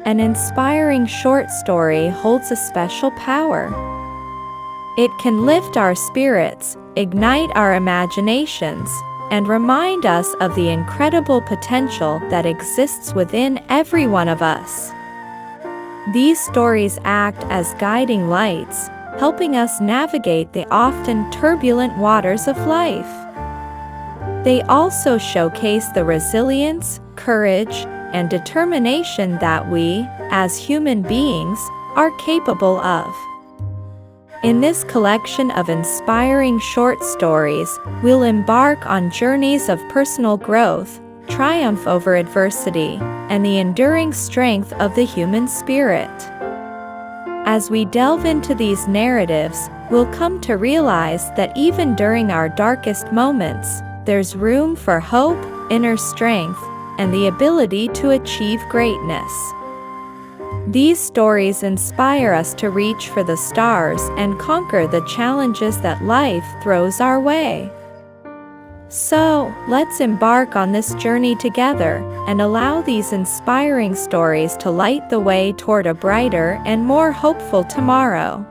An inspiring short story holds a special power. It can lift our spirits, ignite our imaginations, and remind us of the incredible potential that exists within every one of us. These stories act as guiding lights, helping us navigate the often turbulent waters of life. They also showcase the resilience, courage, and determination that we, as human beings, are capable of. In this collection of inspiring short stories, we'll embark on journeys of personal growth, triumph over adversity, and the enduring strength of the human spirit. As we delve into these narratives, we'll come to realize that even during our darkest moments, there's room for hope, inner strength, and the ability to achieve greatness. These stories inspire us to reach for the stars and conquer the challenges that life throws our way. So, let's embark on this journey together and allow these inspiring stories to light the way toward a brighter and more hopeful tomorrow.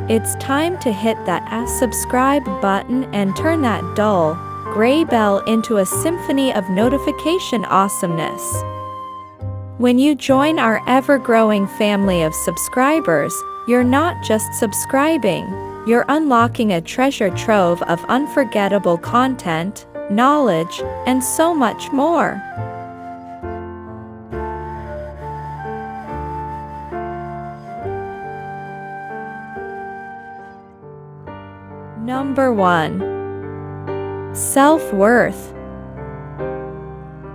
It's time to hit that subscribe button and turn that dull, gray bell into a symphony of notification awesomeness. When you join our ever-growing family of subscribers, you're not just subscribing, you're unlocking a treasure trove of unforgettable content, knowledge, and so much more. Number 1. Self-worth.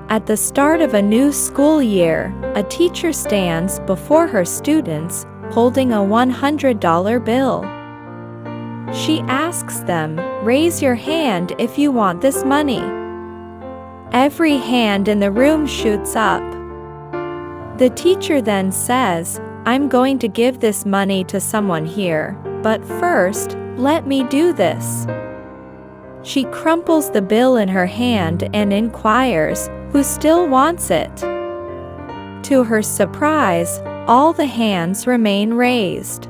At the start of a new school year, a teacher stands before her students, holding a $100 bill. She asks them, "Raise your hand if you want this money." Every hand in the room shoots up. The teacher then says, "I'm going to give this money to someone here, but first, let me do this." She crumples the bill in her hand and inquires, "Who still wants it?" To her surprise, all the hands remain raised.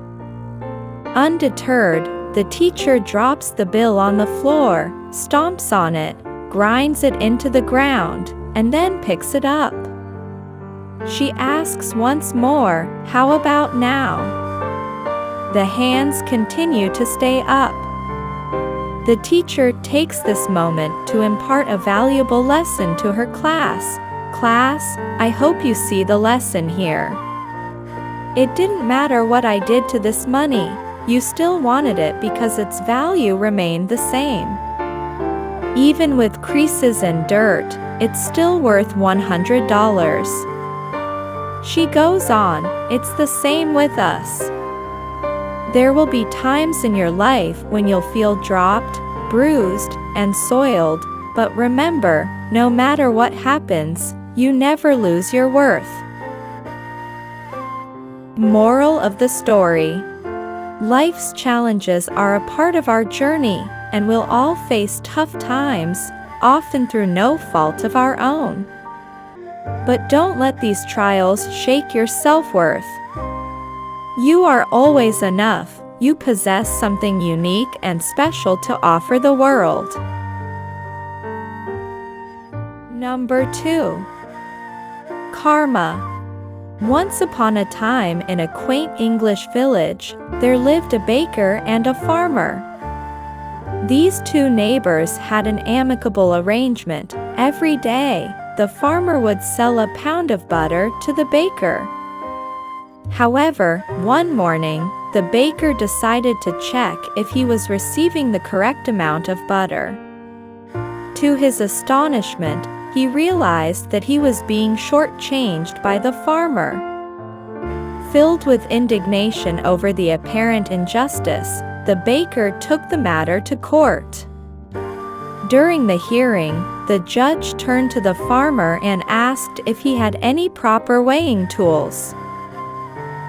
Undeterred, the teacher drops the bill on the floor, stomps on it, grinds it into the ground, and then picks it up. She asks once more, "How about now?" The hands continue to stay up. The teacher takes this moment to impart a valuable lesson to her class. "Class, I hope you see the lesson here. It didn't matter what I did to this money, you still wanted it because its value remained the same. Even with creases and dirt, it's still worth $100. She goes on, "It's the same with us. There will be times in your life when you'll feel dropped, bruised, and soiled, but remember, no matter what happens, you never lose your worth." Moral of the story: life's challenges are a part of our journey, and we'll all face tough times, often through no fault of our own. But don't let these trials shake your self-worth. You are always enough. You possess something unique and special to offer the world. Number 2. Karma. Once upon a time in a quaint English village, there lived a baker and a farmer. These two neighbors had an amicable arrangement. Every day, the farmer would sell a pound of butter to the baker. However, one morning, the baker decided to check if he was receiving the correct amount of butter. To his astonishment, he realized that he was being shortchanged by the farmer. Filled with indignation over the apparent injustice, the baker took the matter to court. During the hearing, the judge turned to the farmer and asked if he had any proper weighing tools.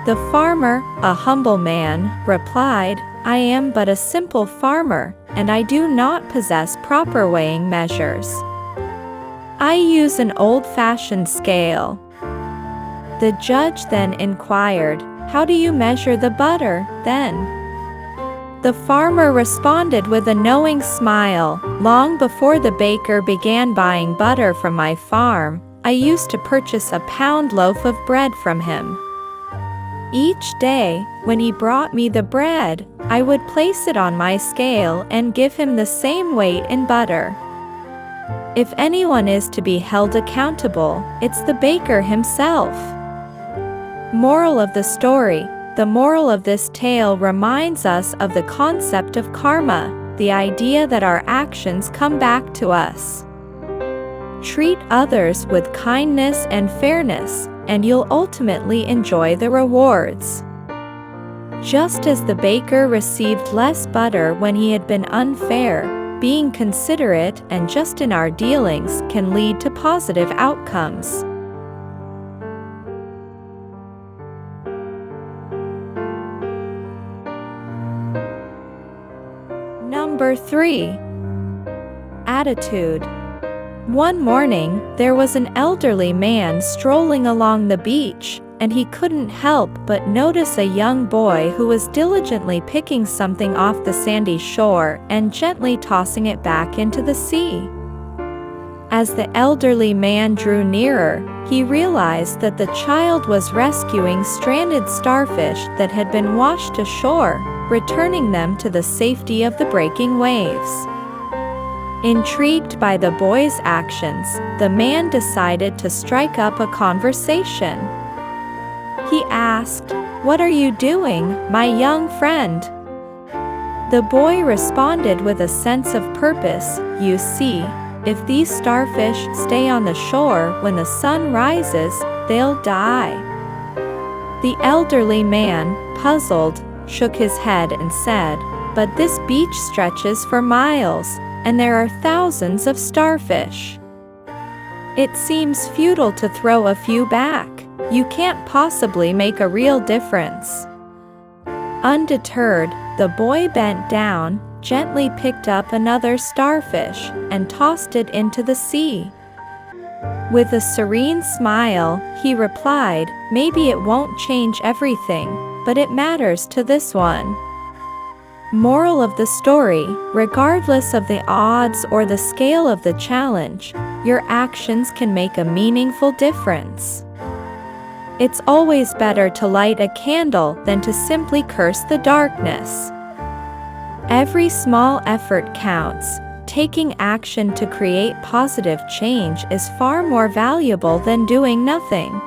The farmer, a humble man, replied, "I am but a simple farmer, and I do not possess proper weighing measures. I use an old-fashioned scale." The judge then inquired, "How do you measure the butter, then?" The farmer responded with a knowing smile, "Long before the baker began buying butter from my farm, I used to purchase a pound loaf of bread from him. Each day, when he brought me the bread, I would place it on my scale and give him the same weight in butter. If anyone is to be held accountable, it's the baker himself." Moral of the story: the moral of this tale reminds us of the concept of karma, the idea that our actions come back to us. Treat others with kindness and fairness, and you'll ultimately enjoy the rewards. Just as the baker received less butter when he had been unfair, being considerate and just in our dealings can lead to positive outcomes. Number 3. Attitude. One morning, there was an elderly man strolling along the beach, and he couldn't help but notice a young boy who was diligently picking something off the sandy shore and gently tossing it back into the sea. As the elderly man drew nearer, he realized that the child was rescuing stranded starfish that had been washed ashore, returning them to the safety of the breaking waves. Intrigued by the boy's actions, the man decided to strike up a conversation. He asked, "What are you doing, my young friend?" The boy responded with a sense of purpose, "You see, if these starfish stay on the shore when the sun rises, they'll die." The elderly man, puzzled, shook his head and said, "But this beach stretches for miles, and there are thousands of starfish. It seems futile to throw a few back. You can't possibly make a real difference." Undeterred, the boy bent down, gently picked up another starfish, and tossed it into the sea. With a serene smile, he replied, "Maybe it won't change everything, but it matters to this one." Moral of the story: regardless of the odds or the scale of the challenge, your actions can make a meaningful difference. It's always better to light a candle than to simply curse the darkness. Every small effort counts. Taking action to create positive change is far more valuable than doing nothing.